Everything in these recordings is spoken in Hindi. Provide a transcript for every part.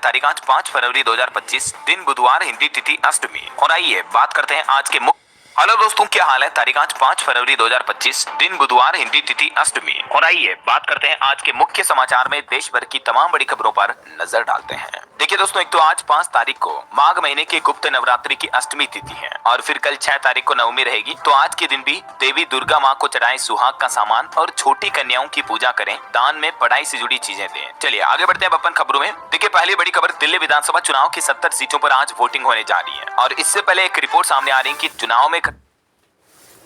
तारीख आज 5 फरवरी 2025, दिन बुधवार, हिंदी तिथि अष्टमी। और आइए बात करते हैं आज के मुख्य। हेलो दोस्तों, क्या हाल है। तारीख आज 5 फरवरी 2025, दिन बुधवार, हिंदी तिथि अष्टमी। और आइए बात करते हैं आज के मुख्य समाचार में देश भर की तमाम बड़ी खबरों पर नजर डालते हैं। देखिए दोस्तों, एक तो आज 5 तारीख को माघ महीने के गुप्त नवरात्रि की अष्टमी तिथि है और फिर कल 6 तारीख को नवमी रहेगी। तो आज के दिन भी देवी दुर्गा माँ को चढ़ाएं सुहाग का सामान और छोटी कन्याओं की पूजा करें, दान में पढ़ाई से जुड़ी चीजें दें। चलिए आगे बढ़ते हैं अपन खबरों में। देखिए पहली बड़ी खबर, दिल्ली विधानसभा चुनाव की 70 सीटों पर आज वोटिंग होने जा रही है और इससे पहले एक रिपोर्ट सामने आ रही है कि चुनाव में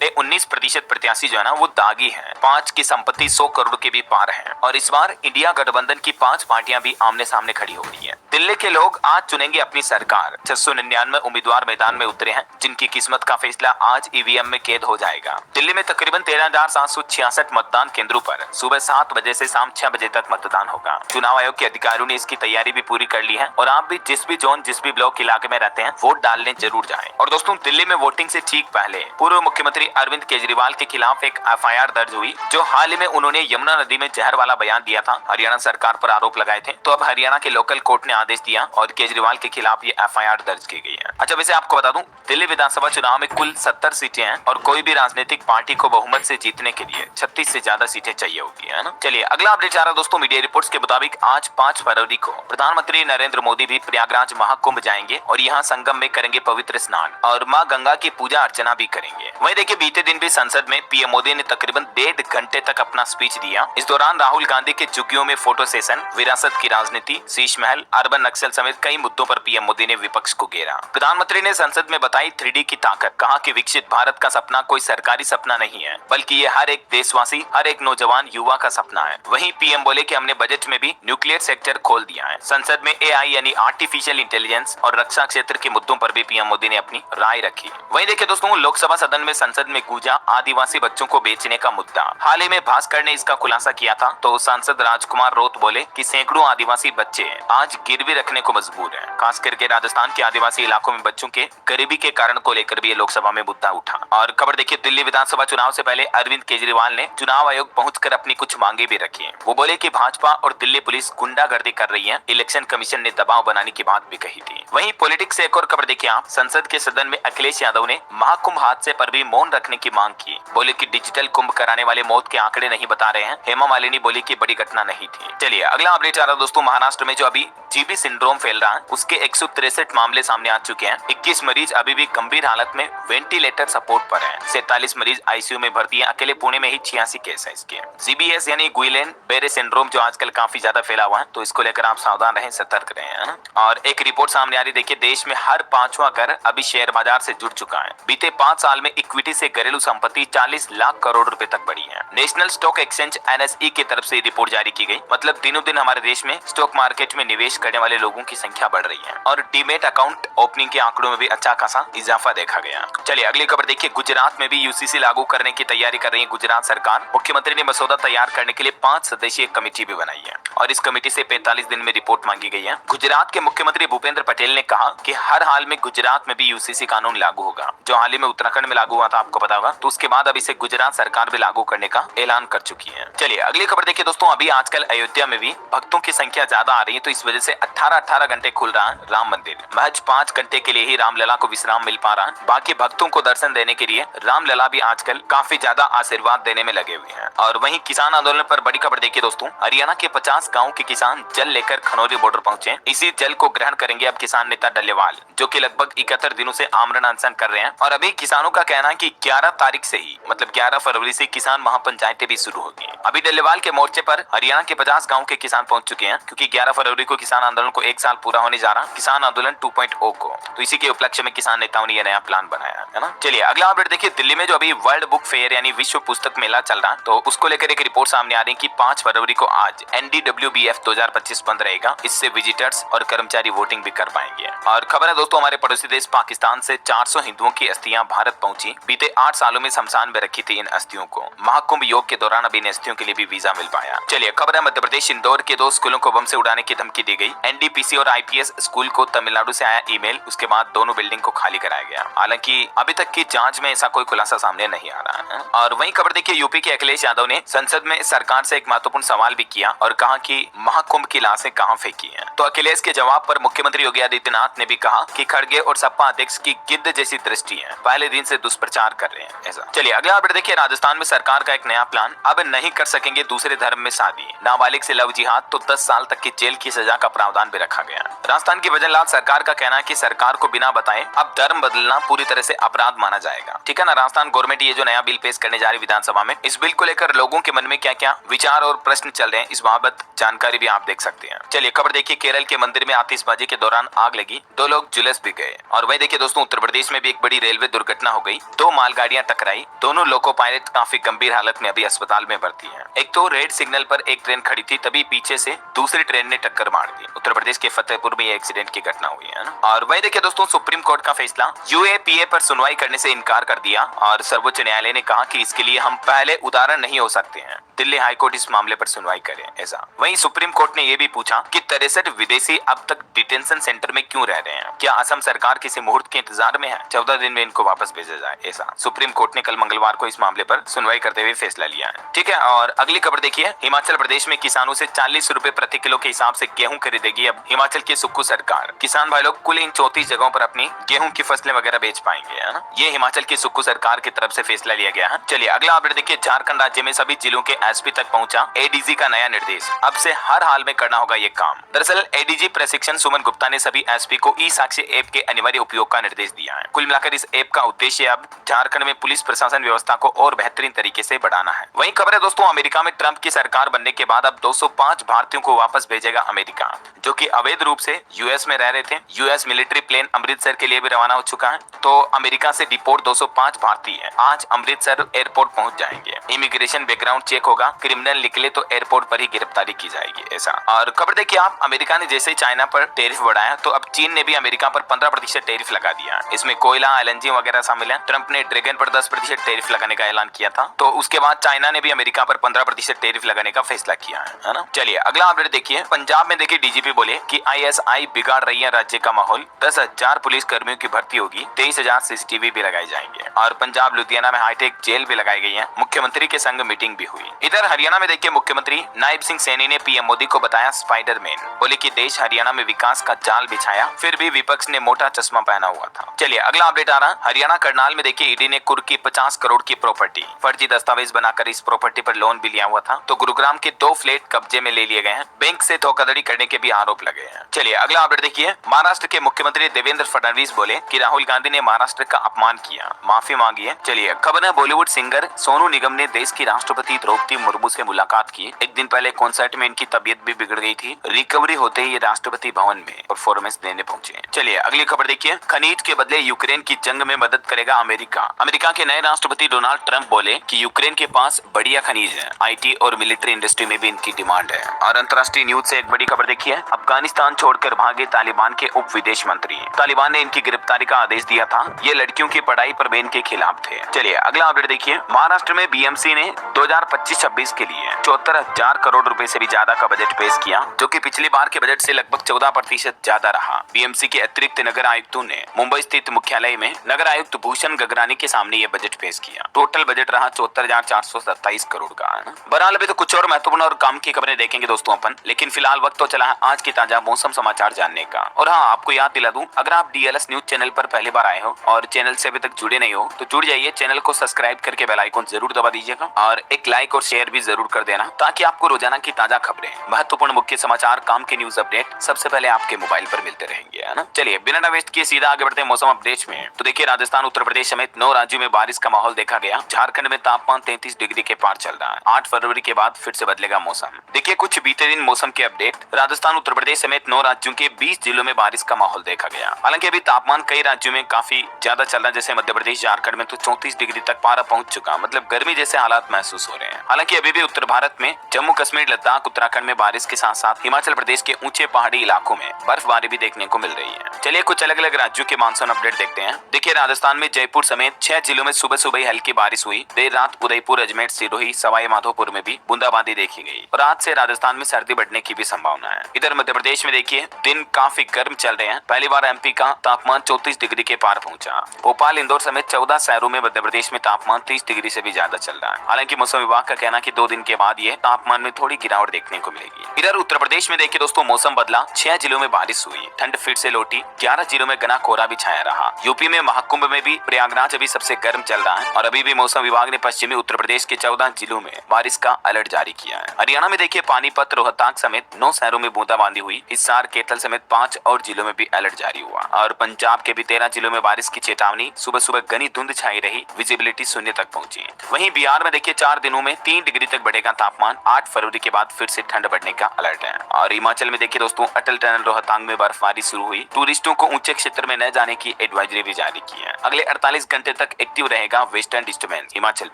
19% प्रत्याशी जो है ना वो दागी हैं। 5 की संपत्ति 100 करोड़ के भी पार है और इस बार इंडिया गठबंधन की 5 पार्टियां भी आमने सामने खड़ी हो रही हैं। दिल्ली के लोग आज चुनेंगे अपनी सरकार। 699 उम्मीदवार मैदान में उतरे हैं, जिनकी किस्मत का फैसला आज ईवीएम में कैद हो जाएगा। दिल्ली में तकरीबन 13,766 मतदान केंद्रों पर सुबह 7 बजे से शाम 6 बजे तक मतदान होगा। चुनाव आयोग के अधिकारियों ने इसकी तैयारी भी पूरी कर ली है और आप भी जिस भी जोन, जिस भी ब्लॉक इलाके में रहते हैं, वोट डालने जरूर जाएं। और दोस्तों, दिल्ली में वोटिंग से ठीक पहले पूर्व मुख्यमंत्री अरविंद केजरीवाल के खिलाफ एक एफआईआर दर्ज हुई, जो हाल ही में उन्होंने यमुना नदी में जहर वाला बयान दिया था, हरियाणा सरकार पर आरोप लगाए थे। तो अब हरियाणा के लोकल कोर्ट ने आदेश दिया और केजरीवाल के खिलाफ ये एफआईआर दर्ज की गई है। अच्छा, वैसे आपको बता दूं, दिल्ली विधानसभा चुनाव में कुल 70 सीटें हैं और कोई भी राजनीतिक पार्टी को बहुमत से जीतने के लिए 36 से ज्यादा सीटें चाहिए होती है ना। चलिए अगला अपडेट आ रहा है दोस्तों, मीडिया रिपोर्ट्स के मुताबिक आज 5 फरवरी को प्रधानमंत्री नरेंद्र मोदी भी प्रयागराज महाकुंभ जाएंगे और यहाँ संगम में करेंगे पवित्र स्नान और माँ गंगा की पूजा अर्चना भी करेंगे। वहीं देखिए बीते दिन भी संसद में पीएम मोदी ने तकरीबन 1.5 घंटे तक अपना स्पीच दिया। इस दौरान राहुल गांधी के झुग्गियों में फोटो सेशन, विरासत की राजनीति, शीश महल, अर्बन नक्सल समेत कई मुद्दों पर पीएम मोदी ने विपक्ष को घेरा। प्रधानमंत्री ने संसद में बताई 3D की ताकत, कहा कि विकसित भारत का सपना कोई सरकारी सपना नहीं है, बल्कि ये हर एक देशवासी, हर एक नौजवान युवा का सपना है। वहीं पीएम बोले कि हमने बजट में भी न्यूक्लियर सेक्टर खोल दिया है। संसद में एआई यानी आर्टिफिशियल इंटेलिजेंस और रक्षा क्षेत्र के मुद्दों पर भी पीएम मोदी ने अपनी राय रखी। वहीं देखिए दोस्तों, लोकसभा सदन में संसद में गूंजा आदिवासी बच्चों को बेचने का मुद्दा। हाल ही में भास्कर ने इसका खुलासा किया था, तो सांसद राजकुमार रोत बोले कि सैकड़ों आदिवासी बच्चे आज गिरवी रखने को मजबूर हैं। खास करके राजस्थान के आदिवासी इलाकों में बच्चों के गरीबी के कारण को लेकर भी ये लोकसभा में मुद्दा उठा। और खबर देखिए, दिल्ली विधानसभा चुनाव से पहले अरविंद केजरीवाल ने चुनाव आयोग पहुंचकर अपनी कुछ मांगे भी रखी। वो बोले कि भाजपा और दिल्ली पुलिस गुंडागर्दी कर रही है, इलेक्शन कमीशन ने दबाव बनाने की बात भी कही थी। वहीं पॉलिटिक्स से एक और खबर देखिए आप, संसद के सदन में अखिलेश यादव ने महाकुंभ हादसे पर भी मौन रखने की मांग की। बोले कि डिजिटल कुंभ कराने वाले मौत के आंकड़े नहीं बता रहे हैं। हेमा मालिनी बोली कि बड़ी घटना नहीं थी। चलिए अगला अपडेट आ रहा है दोस्तों, महाराष्ट्र में जो अभी जीबी सिंड्रोम फैल रहा है, उसके 163 मामले सामने आ चुके हैं। 21 मरीज अभी भी गंभीर हालत में वेंटिलेटर सपोर्ट पर हैं। 47 मरीज आईसीयू में भर्ती हैं। अकेले पुणे में ही 86 केस है इसके। जीबीएस यानी गुइलेन बेरे सिंड्रोम जो आजकल काफी ज्यादा फैला हुआ है, तो इसको लेकर आप सावधान रहें, सतर्क रहें, है ना। और एक रिपोर्ट सामने आ रही, देखिए देश में हर 5वां घर अभी शेयर बाजार से जुड़ चुका है। बीते 5 साल में इक्विटी से घरेलू संपत्ति 40 लाख करोड़ रुपए तक बढ़ी है। नेशनल स्टॉक एक्सचेंज एनएसई की तरफ से रिपोर्ट जारी की गई। मतलब दिनों दिन हमारे देश में स्टॉक मार्केट में निवेश करने वाले लोगों की संख्या बढ़ रही है और डीमेट अकाउंट ओपनिंग के आंकड़ों में भी अच्छा खासा इजाफा देखा गया। चलिए अगली खबर देखिए, गुजरात में भी यूसीसी लागू करने की तैयारी कर रही है गुजरात सरकार। मुख्यमंत्री ने मसौदा तैयार करने के लिए 5 सदस्यीय कमेटी भी बनाई है और इस कमेटी से 45 दिन में रिपोर्ट मांगी गई है। गुजरात के मुख्यमंत्री भूपेंद्र पटेल ने कहा कि हर हाल में गुजरात में भी यूसीसी कानून लागू होगा, जो हाल ही में उत्तराखंड में लागू हुआ था, आपको पता होगा। तो उसके बाद अब इसे गुजरात सरकार भी लागू करने का ऐलान कर चुकी है। चलिए अगली खबर देखिए दोस्तों, अभी आजकल अयोध्या में भी भक्तों की संख्या ज्यादा आ रही है, तो इस वजह से 18 घंटे खुल रहा है राम मंदिर। महज 5 घंटे के लिए ही रामलला को विश्राम मिल पा रहा है। बाकी भक्तों को दर्शन देने के लिए रामलला भी आजकल काफी ज्यादा आशीर्वाद देने में लगे हुए हैं। और वहीं किसान आंदोलन पर बड़ी खबर देखिए दोस्तों, हरियाणा के 50 गाँव के किसान जल लेकर खनौरी बॉर्डर पहुंचे। इसी जल को ग्रहण करेंगे अब किसान नेता डल्लेवाल, जो की लगभग 71 दिनों से आमरण अनशन कर रहे हैं। और अभी किसानों का कहना है कि 11 तारीख से ही, मतलब 11 फरवरी से किसान महापंचायतें भी शुरू होगी। अभी डल्लेवाल के मोर्चे पर हरियाणा के 50 गांव के किसान पहुंच चुके हैं, क्योंकि 11 फरवरी को किसान आंदोलन को 1 साल पूरा होने जा रहा, किसान आंदोलन 2.0 को। तो इसी के उपलक्ष्य में किसान नेताओं ने यह नया प्लान बनाया है ना। चलिए अगला अपडेट देखिए, दिल्ली में जो अभी वर्ल्ड बुक फेयर यानी विश्व पुस्तक मेला चल रहा है, तो उसको लेकर एक रिपोर्ट सामने आ रही है कि 5 फरवरी को आज NDWBF 2025 बंद रहेगा। इससे विजिटर्स और कर्मचारी वोटिंग भी कर पाएंगे। और खबर है दोस्तों, हमारे पड़ोसी देश पाकिस्तान से 400 हिंदुओं की अस्थियां भारत पहुंची। बीते 8 सालों में शमशान में रखी थी इन अस्थियों को। महाकुंभ योग के दौरान अब इन अस्थियों के लिए भी वीजा मिल पाया। चलिए खबर है मध्य प्रदेश इंदौर के 2 स्कूलों को बम से उड़ाने की धमकी दी गई। एनडीपीसी और आईपीएस स्कूल को तमिलनाडु से आया ईमेल, उसके बाद दोनों बिल्डिंग को खाली कराया गया। हालांकि अभी तक की जांच में ऐसा कोई खुलासा सामने नहीं आ रहा है। और वहीं खबर देखिए, यूपी के अखिलेश यादव ने संसद में सरकार से एक महत्वपूर्ण सवाल भी किया और कहा कि महाकुंभ की लाशें कहां फेंकी हैं। तो अखिलेश के जवाब पर मुख्यमंत्री योगी आदित्यनाथ ने भी कहा कि खड़गे और सपा अध्यक्ष की गिद्ध जैसी दृष्टि है, पहले दिन से दुष्प्रचार कर रहे हैं ऐसा। चलिए अगला अपडेट देखिए, राजस्थान में सरकार का एक नया प्लान, अब नहीं कर सकेंगे दूसरे धर्म में शादी, नाबालिग से लव जिहाद तो 10 साल तक की जेल की सजा का प्रावधान भी रखा गया। राजस्थान की भजनलाल सरकार का कहना है कि सरकार को बिना बताए अब धर्म बदलना पूरी तरह से अपराध माना जाएगा। ठीक है ना। राजस्थान गवर्नमेंट ये जो नया बिल पेश करने जा रही विधानसभा में, इस बिल को लेकर लोगों के मन में क्या क्या विचार और प्रश्न चल रहे हैं, इस बाबत जानकारी भी आप देख सकते हैं। चलिए खबर देखिए, केरल के मंदिर में आतिशबाजी के दौरान आग लगी, 2 लोग झुलस भी गए। और वही देखिए दोस्तों, उत्तर प्रदेश में भी एक बड़ी रेलवे दुर्घटना हो गई, 2 मालगाड़ियां टकराई, दोनों लोको पायलट काफी गंभीर हालत में अभी अस्पताल में भर्ती है। एक तो रेड सिग्नल पर एक ट्रेन खड़ी थी, तभी पीछे से दूसरी ट्रेन ने टक्कर मार दी। उत्तर प्रदेश के फतेहपुर में ये एक्सीडेंट की घटना हुई है ना। और वही देखिए दोस्तों, सुप्रीम कोर्ट का फैसला, यूएपीए पर सुनवाई करने से इनकार कर दिया और सर्वोच्च न्यायालय ने कहा कि इसके लिए हम पहले उदाहरण नहीं हो सकते हैं, दिल्ली हाईकोर्ट इस मामले पर सुनवाई करे ऐसा। वहीं सुप्रीम कोर्ट ने यह भी पूछा कि 63 विदेशी अब तक डिटेंशन सेंटर में क्यों रह रहे हैं, क्या असम सरकार किसी मुहूर्त के इंतजार में है, 14 दिन में इनको वापस भेजा जाए ऐसा। सुप्रीम कोर्ट ने कल मंगलवार को इस मामले पर सुनवाई करते हुए फैसला लिया है। ठीक है। और अगली खबर देखिए, हिमाचल प्रदेश में किसानों से 40 रुपए प्रति किलो के हिसाब से गेहूं खरीदेगी अब हिमाचल की सुक्खू सरकार। किसान भाई लोग कुल इन 34 जगहों पर अपनी गेहूं की फसलें वगैरह बेच पाएंगे, है ना। ये हिमाचल की सुक्खू सरकार की तरफ से फैसला लिया गया है। चलिए अगला अपडेट देखिए, झारखंड राज्य में सभी जिलों के एसपी तक पहुंचा एडीजी का नया निर्देश, अब से हर हाल में करना होगा ये काम। दरअसल एडीजी प्रशिक्षण सुमन गुप्ता ने सभी एसपी को ई साक्ष्य ऐप के अनिवार्य उपयोग का निर्देश दिया है। कुल मिलाकर इस ऐप का उद्देश्य अब झारखंड में पुलिस प्रशासन व्यवस्था को और बेहतरीन तरीके से बढ़ाना है। वहीं खबर है दोस्तों, अमेरिका में ट्रंप की सरकार बनने के बाद अब 205 भारतीयों को वापस भेजेगा अमेरिका, जो कि अवैध रूप से यूएस में रह रहे थे। यूएस मिलिट्री प्लेन अमृतसर के लिए भी रवाना हो चुका है। तो अमेरिका से डिपोर्ट 205 भारतीय आज अमृतसर एयरपोर्ट पहुंच जाएंगे। इमिग्रेशन बैकग्राउंड चेक होगा, क्रिमिनल निकले तो एयरपोर्ट पर ही गिरफ्तारी की जाएगी ऐसा। और खबर देखिए आप, अमेरिका ने जैसे ही चाइना पर टैरिफ बढ़ाया तो अब चीन ने भी अमेरिका पर 15% टैरिफ लगा दिया। इसमें कोयला, एलएनजी वगैरह शामिल है। ट्रंप ने ड्रैगन पर 10% टैरिफ लगाने का ऐलान किया था, तो उसके बाद चाइना ने भी अमेरिका पर 15% टैरिफ लगाने का फैसला किया है ना। चलिए अगला अपडेट देखिए, पंजाब में देखिए डीजीपी बोले कि आईएसआई बिगाड़ रही है राज्य का माहौल, 10,000 पुलिस कर्मियों की भर्ती होगी, 23,000 सीसीटीवी भी लगाए जाएंगे। और पंजाब लुधियाना में हाईटेक जेल भी लगाई गई है। मुख्यमंत्री के संग मीटिंग भी हुई। इधर हरियाणा में देखिए, मुख्यमंत्री नायब सिंह सैनी ने पीएम मोदी को बताया स्पाइडरमैन, बोले कि देश हरियाणा में विकास का जाल बिछाया, फिर भी विपक्ष ने मोटा चश्मा पहना हुआ था। चलिए अगला अपडेट आ रहा, हरियाणा करनाल में देखिए ईडी ने कुर्की 50 करोड़ की प्रॉपर्टी फर्जी दस्तावेज बनाकर इस प्रॉपर्टी पर लोन भी लिया हुआ था। तो गुरुग्राम के 2 फ्लैट कब्जे में ले लिए गए हैं। बैंक से धोखाधड़ी करने के भी आरोप लगे हैं। चलिए अगला अपडेट देखिए, महाराष्ट्र के मुख्यमंत्री देवेंद्र फडणवीस बोले कि राहुल गांधी ने महाराष्ट्र का अपमान किया, माफी मांगी है। चलिए खबर है, बॉलीवुड सिंगर सोनू निगम ने देश की राष्ट्रपति द्रौपदी मुर्मू से मुलाकात की। एक दिन पहले कॉन्सर्ट में इनकी तबीयत भी बिगड़ गई थी। रिकवरी होते ही ये राष्ट्रपति भवन में परफॉर्मेंस देने पहुंचे। चलिए अगली खबर देखिए, खनीज के बदले यूक्रेन की जंग में मदद करेगा अमेरिका। अमेरिका के नए राष्ट्रपति डोनाल्ड ट्रंप बोले कि यूक्रेन के पास बढ़िया खनीज है, आईटी और मिलिट्री इंडस्ट्री में भी इनकी डिमांड है। और अंतर्राष्ट्रीय न्यूज से एक बड़ी खबर देखिए, अफगानिस्तान छोड़कर भागे तालिबान के उप विदेश मंत्री, तालिबान ने इनकी गिरफ्तारी का आदेश दिया था। ये लड़कियों की पढ़ाई पर बैन के खिलाफ थे। चलिए अगला अपडेट देखिए, महाराष्ट्र में बीएमसी ने 2025-26 के लिए 74,000 करोड़ रुपए से भी ज्यादा का बजट पेश किया, जो कि पिछली बार के बजट से लगभग 14% ज्यादा रहा। बीएमसी के अतिरिक्त नगर आयुक्तों ने मुंबई स्थित मुख्यालय में नगर आयुक्त भूषण गगरानी के सामने ये बजट पेश किया। टोटल बजट रहा 74,427 करोड़ का, है ना। बहरहाल अभी तो कुछ और महत्वपूर्ण और काम की खबरें देखेंगे दोस्तों अपन, लेकिन फिलहाल वक्त तो चला है आज की ताजा मौसम समाचार जानने का। और हाँ, आपको याद दिला दूं, अगर आप डीएलएस न्यूज चैनल पर पहली बार आए हो और चैनल से अभी तक जुड़े नहीं हो तो जुड़ जाइए, चैनल को सब्सक्राइब करके बेल आइकन जरूर दबा दीजिएगा और एक लाइक और शेयर भी जरूर कर देना, ताकि आपको रोजाना की ताजा खबरें, महत्वपूर्ण मुख्य समाचार, काम के न्यूज अपडेट सबसे पहले आपके मोबाइल पर मिलते रहेंगे, है ना। चलिए बिना वेस्ट किए सीधा आगे बढ़ते हैं मौसम अपडेट्स में। तो देखिए, राजस्थान, उत्तर प्रदेश समेत 9 राज्यों में बारिश का माहौल देखा गया। झारखंड में तापमान 33 डिग्री के पार चल रहा है। 8 फरवरी के बाद फिर से बदलेगा मौसम। देखिए कुछ बीते दिन मौसम के अपडेट। राजस्थान, उत्तर प्रदेश समेत 9 राज्यों के 20 जिलों में बारिश का माहौल देखा गया। हालांकि अभी तापमान कई राज्यों में काफी ज्यादा चल रहा है, जैसे मध्य प्रदेश, झारखंड में तो 34 डिग्री तक पारा पहुंच चुका, मतलब गर्मी जैसे हालात महसूस हो रहे हैं। हालांकि अभी भी उत्तर भारत भारत में जम्मू कश्मीर, लद्दाख, उत्तराखंड में बारिश के साथ साथ हिमाचल प्रदेश के ऊंचे पहाड़ी इलाकों में बर्फबारी भी देखने को मिल रही है। चलिए कुछ अलग अलग राज्यों के मानसून अपडेट देखते हैं। देखिए राजस्थान में जयपुर समेत 6 जिलों में सुबह सुबह ही हल्की बारिश हुई। देर रात उदयपुर, अजमेर, सिरोही, सवाई माधोपुर में भी बूंदाबांदी देखी गई और आज से राजस्थान में सर्दी बढ़ने की भी संभावना है। इधर मध्य प्रदेश में देखिए दिन काफी गर्म चल रहे हैं। पहली बार एमपी का तापमान 34 डिग्री के पार पहुंचा। भोपाल, इंदौर समेत 14 शहरों में मध्य प्रदेश में तापमान 30 डिग्री से भी ज्यादा चल रहा है। हालांकि मौसम विभाग का कहना है कि 2 दिन के बाद ये तापमान में थोड़ी गिरावट देखने को मिलेगी। इधर उत्तर प्रदेश में देखिए दोस्तों मौसम बदला, 6 जिलों में बारिश हुई, ठंड फिर से लौटी, 11 जिलों में घना कोहरा भी छाया रहा। यूपी में महाकुंभ में भी प्रयागराज अभी सबसे गर्म चल रहा है और अभी भी मौसम विभाग ने पश्चिमी उत्तर प्रदेश के 14 जिलों में बारिश का अलर्ट जारी किया है। हरियाणा में देखिए पानीपत, रोहतक समेत 9 शहरों में बूंदाबांदी हुई। हिसार, कैथल समेत 5 और जिलों में भी अलर्ट जारी हुआ और पंजाब के भी 13 जिलों में बारिश की चेतावनी। सुबह सुबह घनी धुंध छाई रही, विजिबिलिटी 0 तक पहुंची। वहीं बिहार में देखिए 4 दिनों में 3 डिग्री तक बढ़ेगा तापमान। 8 फरवरी के बाद फिर से ठंड बढ़ने का अलर्ट है। और हिमाचल में देखिए दोस्तों अटल टनल रोहतांग में बर्फबारी शुरू हुई। टूरिस्टों को ऊंचे क्षेत्र में न जाने की एडवाइजरी भी जारी की है। अगले 48 घंटे तक एक्टिव रहेगा वेस्टर्न डिस्टर्बेंस हिमाचल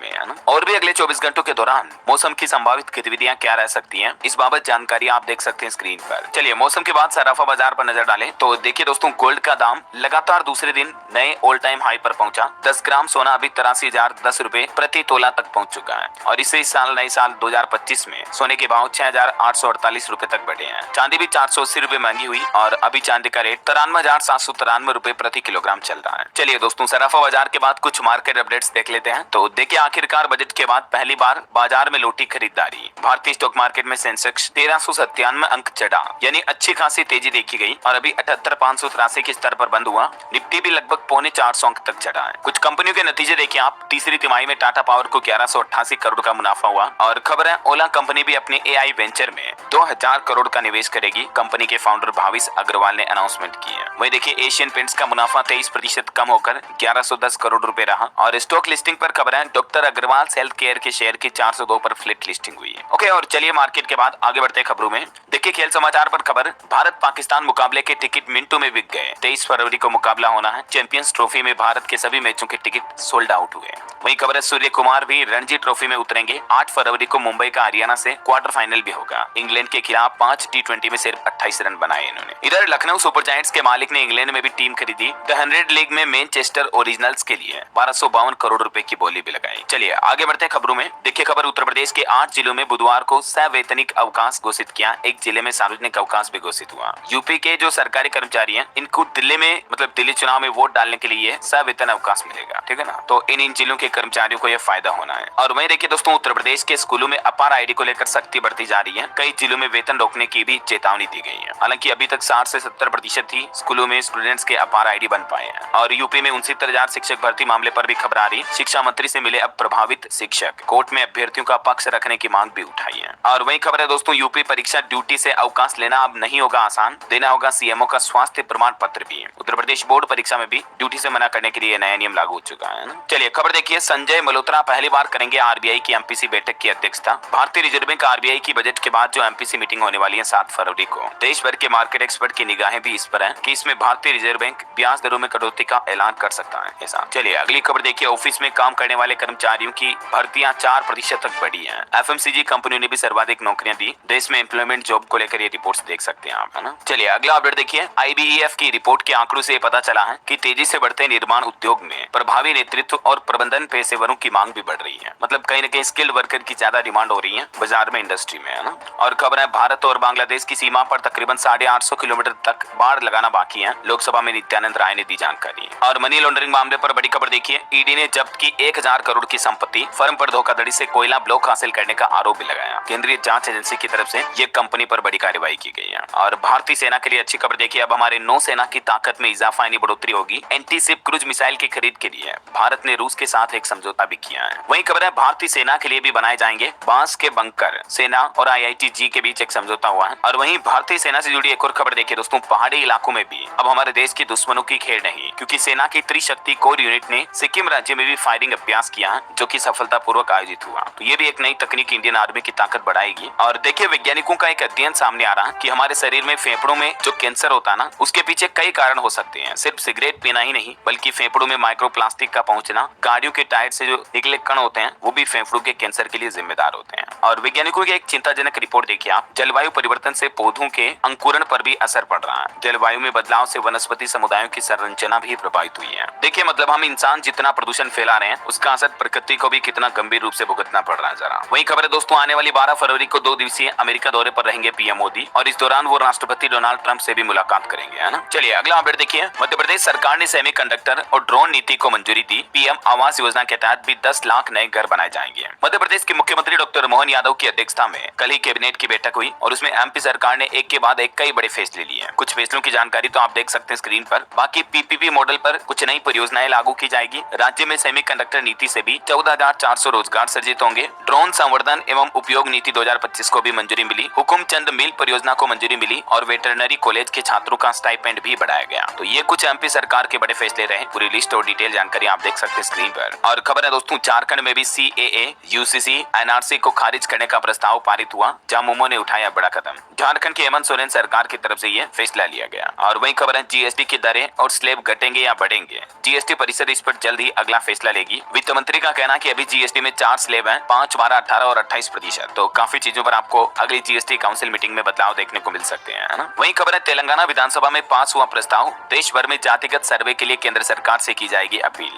में, है ना। और भी अगले 24 घंटों के दौरान मौसम की संभावित गतिविधियां क्या रह सकती हैं, इस बाबत जानकारी आप देख सकते हैं स्क्रीन पर। चलिए मौसम के बाद सराफा बाजार पर नजर डालें तो देखिए दोस्तों गोल्ड का दाम लगातार दूसरे दिन नए ऑल टाइम हाई पर पहुंचा। 10 ग्राम सोना अभी 83,010 रुपए प्रति तोला तक पहुंच चुका है और इससे इस साल नए साल 2025 में सोने के भाव 6,848 रुपए तक बढ़े हैं। चांदी भी 480 रुपए महंगी हुई और अभी चांदी का रेट 93,793 रुपए प्रति किलोग्राम चल रहा है। चलिए दोस्तों सराफा बाजार के बाद कुछ मार्केट अपडेट्स देख लेते हैं। तो देखिए आखिरकार बजट के बाद पहली बार बाजार में लौटी खरीदारी। भारतीय स्टॉक मार्केट में सेंसेक्स 1397 अंक चढ़ा, यानी अच्छी खासी तेजी देखी गई और अभी 78,583 के स्तर पर बंद हुआ। निफ्टी भी लगभग 325 अंक तक चढ़ा है। कुछ कंपनियों के नतीजे देखिए आप। तीसरी तिमाही में टाटा पावर को 1188 करोड़ का मुनाफा हुआ और खबर है ओला कंपनी भी अपने एआई वेंचर में 2000 करोड़ का निवेश करेगी। कंपनी के फाउंडर भाविश अग्रवाल ने अनाउंसमेंट की है। वहीं देखिए एशियन पेंट्स का मुनाफा 23% कम होकर 1110 करोड़ रुपए रहा और स्टॉक लिस्टिंग पर खबर है डॉक्टर अग्रवाल हेल्थ केयर के शेयर की 402 पर फ्लिट लिस्टिंग हुई है। ओके, और चलिए मार्केट के बाद आगे बढ़ते खबरों में। देखिए खेल समाचार पर खबर, भारत पाकिस्तान मुकाबले के टिकट मिनटों में बिक गए। 23 फरवरी को मुकाबला होना है। चैंपियंस ट्रॉफी में भारत के सभी मैचों के टिकट सोल्ड आउट हुए। वहीं खबर है सूर्य कुमार भी रणजी ट्रॉफी में उतरेंगे। 8 फरवरी को मुंबई का हरियाणा से क्वार्टर फाइनल भी होगा। इंग्लैंड के खिलाफ 5 T20 में सिर्फ 28 रन बनाए इन्होंने। इधर लखनऊ सुपर जायंट्स के मालिक ने इंग्लैंड में भी टीम खरीदी। द 100 लीग में मैनचेस्टर ओरिजिनल्स के लिए 1252 करोड़ रुपए की बोली भी लगाई। चलिए आगे बढ़ते हैं खबरों में। देखिए खबर, उत्तर प्रदेश के 8 जिलों में बुधवार को सवैतनिक अवकाश घोषित किया। एक जिले में सार्वजनिक अवकाश भी घोषित हुआ। यूपी के जो सरकारी कर्मचारी हैं इनको दिल्ली में दिल्ली चुनाव में वोट डालने के लिए सवेतन अवकाश मिलेगा, ठीक है ना। तो इन जिलों के कर्मचारियों को यह फायदा होना है। और वहीं देखिए दोस्तों उत्तर प्रदेश के स्कूलों में अपार आईडी को लेकर सख्ती बढ़ती जा रही है। कई जिलों में वेतन रोकने की भी चेतावनी दी गई है। हालांकि अभी तक 60 से 70% ही स्कूलों में स्टूडेंट्स के अपार आईडी बन पाए हैं। और यूपी में 69,000 शिक्षक भर्ती मामले पर भी खबर आ रही। शिक्षा मंत्री से मिले अब प्रभावित शिक्षक, कोर्ट में अभ्यर्थियों का पक्ष रखने की मांग भी उठाई है। और वही खबर है दोस्तों यूपी परीक्षा ड्यूटी से अवकाश लेना अब नहीं होगा आसान, देना होगा सीएमओ का स्वास्थ्य प्रमाण पत्र भी। उत्तर प्रदेश बोर्ड परीक्षा में भी ड्यूटी से मना करने के लिए नया नियम लागू हो चुका है। चलिए खबर देखिए, संजय मल्होत्रा पहली बार करेंगे आरबीआई की एमपीसी बैठक की अध्यक्षता। भारतीय रिजर्व बैंक आरबीआई की बजट के बाद जो एमपीसी मीटिंग होने वाली है 7 फरवरी को। देश भर के मार्केट एक्सपर्ट की निगाहें भी इस पर है कि इसमें भारतीय रिजर्व बैंक ब्याज दरों में कटौती का ऐलान कर सकता है ऐसा। चलिए अगली खबर देखिए, ऑफिस में काम करने वाले कर्मचारियों की भर्तियां 4% तक बढ़ी है। एफएमसीजी कंपनियों ने भी सर्वाधिक नौकरियां दी। देश में एम्प्लॉयमेंट जॉब को लेकर ये रिपोर्ट्स देख सकते हैं आप, है ना। चलिए अगला अपडेट देखिए, आईबीईएफ की रिपोर्ट के आंकड़ों से पता चला है कि तेजी से बढ़ते निर्माण उद्योग में प्रभावी नेतृत्व और प्रबंधन पेशेवरों की मांग भी बढ़ रही है। कहीं न कहीं स्किल्ड वर्कर की ज्यादा डिमांड हो रही है बाजार में, इंडस्ट्री में, है ना। और खबर है भारत और बांग्लादेश की सीमा पर तकरीबन 850 किलोमीटर तक बाड़ लगाना बाकी है। लोकसभा में नित्यानंद राय ने दी जानकारी। और मनी लॉन्ड्रिंग मामले पर बड़ी खबर देखिए, ईडी ने जब्त की 1000 करोड़ की संपत्ति। फर्म पर धोखाधड़ी से कोयला ब्लॉक हासिल करने का आरोप भी लगाया। केंद्रीय जांच एजेंसी की तरफ से ये कंपनी पर बड़ी कार्रवाई की गई है। और भारतीय सेना के लिए अच्छी खबर देखिए, अब हमारे नौसेना की ताकत में इजाफा यानी बढ़ोतरी होगी। एंटी शिप क्रूज मिसाइल की खरीद के लिए भारत ने रूस के साथ एक समझौता भी किया है। वहीं खबर है भारतीय सेना के लिए भी बनाए जाएंगे बांस के बंकर। सेना और IIT-G के बीच एक समझौता हुआ है। और वहीं भारतीय सेना से जुड़ी एक और खबर देखिए दोस्तों, पहाड़ी इलाकों में भी अब हमारे देश के दुश्मनों की खेल नहीं, क्योंकि सेना की त्रिशक्ति कोर यूनिट ने सिक्किम राज्य में भी फायरिंग अभ्यास किया है, जो कि सफलतापूर्वक आयोजित हुआ। तो ये भी एक नई तकनीक इंडियन आर्मी की ताकत बढ़ाएगी। और देखिए, वैज्ञानिकों का एक अध्ययन सामने आ रहा है कि हमारे शरीर में फेफड़ों में जो कैंसर होता है ना, उसके पीछे कई कारण हो सकते हैं। सिर्फ सिगरेट पीना ही नहीं, बल्कि फेफड़ों में माइक्रोप्लास्टिक का पहुंचना, गाड़ियों के टायर से जो निकले कण होते हैं वो भी फेफड़ों के कैंसर के लिए जिम्मेदार होते हैं। और वैज्ञानिकों की एक चिंताजनक रिपोर्ट देखिए आप, जलवायु परिवर्तन से पौधों के अंकुरण पर भी असर पड़ रहा है। जलवायु में बदलाव से वनस्पति समुदायों की संरचना भी प्रभावित हुई है। देखिए, मतलब हम इंसान जितना प्रदूषण फैला रहे हैं, उसका असर प्रकृति को भी कितना गंभीर रूप से भुगतना पड़ रहा है। जरा वही खबर है दोस्तों, आने वाली 12 फरवरी को 2 दिवसीय अमेरिका दौरे पर रहेंगे पीएम मोदी, और इस दौरान वो राष्ट्रपति डोनाल्ड ट्रंप से भी मुलाकात करेंगे, है ना। चलिए अगला अपडेट देखिए, मध्य प्रदेश सरकार ने सेमीकंडक्टर और ड्रोन नीति को मंजूरी दी। पीएम आवास योजना के तहत भी 10 लाख नए घर बनाए जाएंगे। मध्य प्रदेश के मुख्यमंत्री डॉक्टर मोहन यादव की अध्यक्षता में कल ही कैबिनेट की बैठक हुई, और उसमें एमपी सरकार ने एक के बाद एक कई बड़े फैसले लिए हैं। कुछ फैसलों की जानकारी तो आप देख सकते हैं स्क्रीन पर। बाकी पीपीपी मॉडल पर कुछ नई परियोजनाएं लागू की जाएगी। राज्य में सेमीकंडक्टर नीति से भी 14,400 रोजगार सृजित होंगे। ड्रोन संवर्धन एवं उपयोग नीति 2025 को भी मंजूरी मिली। हुकुमचंद मिल परियोजना को मंजूरी मिली, और वेटरनरी कॉलेज के छात्रों का स्टाइपेंड भी बढ़ाया गया। तो ये कुछ एमपी सरकार के बड़े फैसले रहे। पूरी लिस्ट और डिटेल जानकारी आप देख सकते हैं स्क्रीन पर। और खबर है दोस्तों, झारखंड में भी सीएए, यूसीसी, एनआरसी को खारिज करने का प्रस्ताव पारित हुआ। झामुमो ने उठाया बड़ा कदम। झारखंड की हेमंत सोरेन सरकार की तरफ से यह फैसला लिया गया। और वही खबर है, जीएसटी की दरें और स्लैब घटेंगे या बढ़ेंगे। जीएसटी परिषद इस पर जल्द ही अगला फैसला लेगी। वित्त मंत्री का कहना कि अभी जीएसटी में 4 स्लैब हैं, 5, 12, 18 और 28%। तो काफी चीजों पर आपको अगली जीएसटी काउंसिल मीटिंग में बदलाव देखने को मिल सकते हैं, है ना। वही खबर है, तेलंगाना विधानसभा में पास हुआ प्रस्ताव। देश भर में जातिगत सर्वे के लिए केंद्र सरकार से की जाएगी अपील।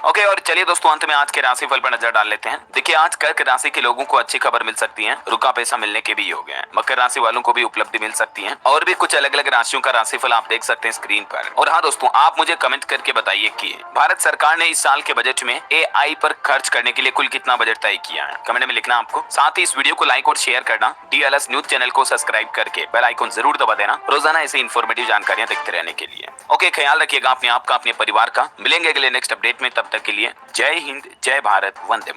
ओके, और चलिए दोस्तों, अंत में आज के राशिफल पर नजर डाल लेते हैं। देखिए, आज कर्क राशि के लोगों को अच्छी खबर मिल सकती है। रुका पैसा मिलने के भी योग है। मकर राशि वालों को भी उपलब्धि मिल सकती है। और भी कुछ अलग अलग राशियों का राशिफल आप देख सकते हैं स्क्रीन पर। और हाँ दोस्तों, आप मुझे कमेंट करके बताइए कि भारत सरकार ने इस साल के बजट में एआई पर खर्च करने के लिए कुल कितना बजट तय किया है। कमेंट में लिखना आपको। साथ ही इस वीडियो को लाइक और शेयर करना। डीएलएस न्यूज चैनल को सब्सक्राइब करके बेल आइकन जरूर दबा देना, रोजाना ऐसे इन्फॉर्मेटिव जानकारियां देखते रहने के लिए। ओके, ख्याल रखिएगा अपने आप का, अपने परिवार का। मिलेंगे अगले नेक्स्ट अपडेट में, तब तक के लिए जय हिंद, जय भारत, वंदे।